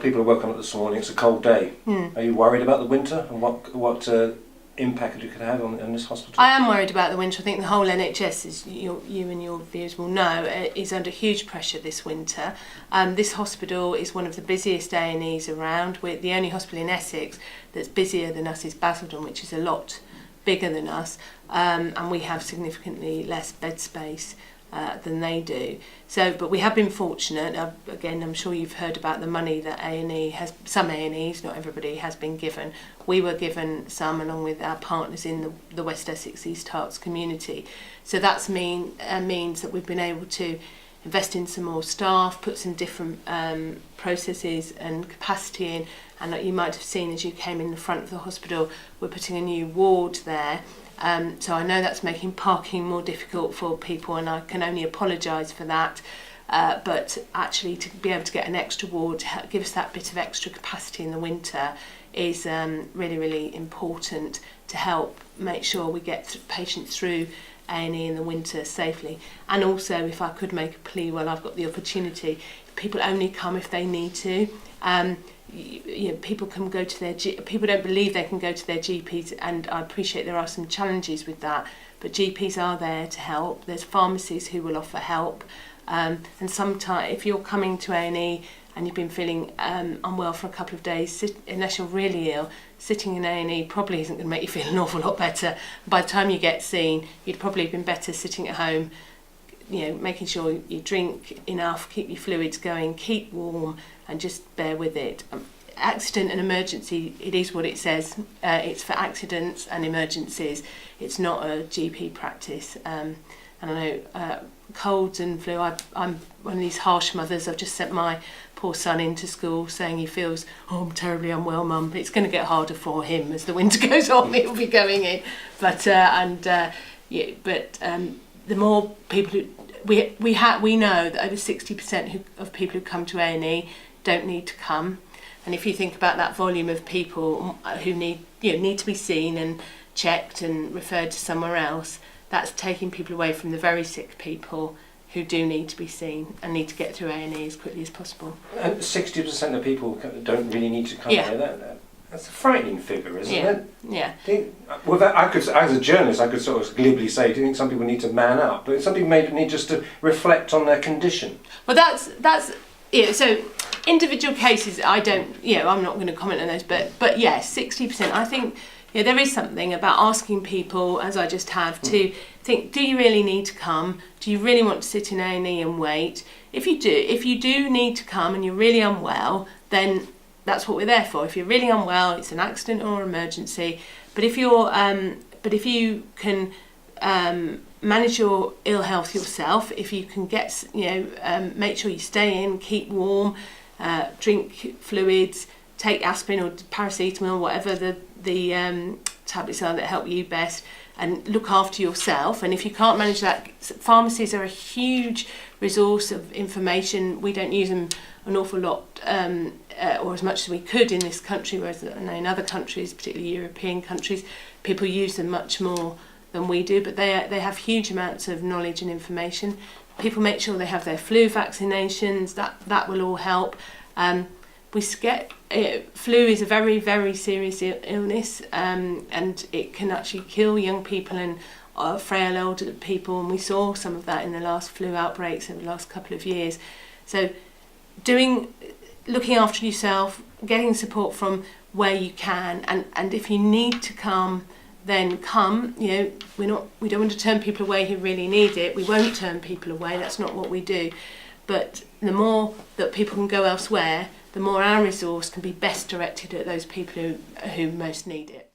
of people have woken up this morning, it's a cold day. Are you worried about the winter and what impact it could have on this hospital? I am worried about the winter. I think the whole NHS, as you and your viewers will know, is under huge pressure this winter. This hospital is one of the busiest A&Es around. We're the only hospital in Essex that's busier than us is Basildon, which is a lot bigger than us, and we have significantly less bed space than they do. So, but we have been fortunate. Again, I'm sure you've heard about the money that some A&Es, not everybody, has been given. We were given some along with our partners in the West Essex East Herts community. So that's means that we've been able to invest in some more staff, put some different processes and capacity in. And like you might have seen as you came in the front of the hospital, we're putting a new ward there. So I know that's making parking more difficult for people, and I can only apologise for that. But actually to be able to get an extra ward, give us that bit of extra capacity in the winter, is really, really important to help make sure we get patients through A&E in the winter safely. And also, if I could make a plea, well, I've got the opportunity, people only come if they need to. People can go to people don't believe they can go to their GPs, and I appreciate there are some challenges with that, but GPs are there to help. There's pharmacies who will offer help, and sometimes if you're coming to A&E and you've been feeling unwell for a couple of days, unless you're really ill, sitting in A&E probably isn't going to make you feel an awful lot better. By the time you get seen, you'd probably have been better sitting at home, making sure you drink enough, keep your fluids going, keep warm, and just bear with it. Accident and emergency, it is what it says. It's for accidents and emergencies. It's not a GP practice. And I know colds and flu, I'm one of these harsh mothers. I've just sent my poor son into school saying he feels, I'm terribly unwell, Mum. But it's going to get harder for him as the winter goes on. He'll be going in. But the more people who, we know that over 60% of people who come to A&E don't need to come, and if you think about that volume of people who need to be seen and checked and referred to somewhere else, that's taking people away from the very sick people who do need to be seen and need to get through A&E as quickly as possible. And 60% of people don't really need to come here. That's a frightening figure, isn't it? Yeah. I could, as a journalist, I could sort of glibly say, do you think some people need to man up? But some people may need just to reflect on their condition. Well, that's so individual cases, I'm not going to comment on those, but yes, 60%. I think there is something about asking people, as I just have, to think, do you really need to come? Do you really want to sit in A&E and wait? If you do need to come and you're really unwell, then that's what we're there for. If you're really unwell, it's an accident or emergency. But if you can manage your ill health yourself, if you can get, make sure you stay in, keep warm, drink fluids, take aspirin or paracetamol, whatever the tablets are that help you best, and look after yourself. And if you can't manage that, pharmacies are a huge resource of information. We don't use them an awful lot, or as much as we could in this country, whereas in other countries, particularly European countries, people use them much more than we do, but they have huge amounts of knowledge and information. People make sure they have their flu vaccinations, that will all help. Flu is a very, very serious illness, and it can actually kill young people and frail older people, and we saw some of that in the last flu outbreaks over the last couple of years. So looking after yourself, getting support from where you can, and if you need to come, then come. We don't want to turn people away who really need it. We won't turn people away, that's not what we do. But the more that people can go elsewhere, the more our resource can be best directed at those people who most need it.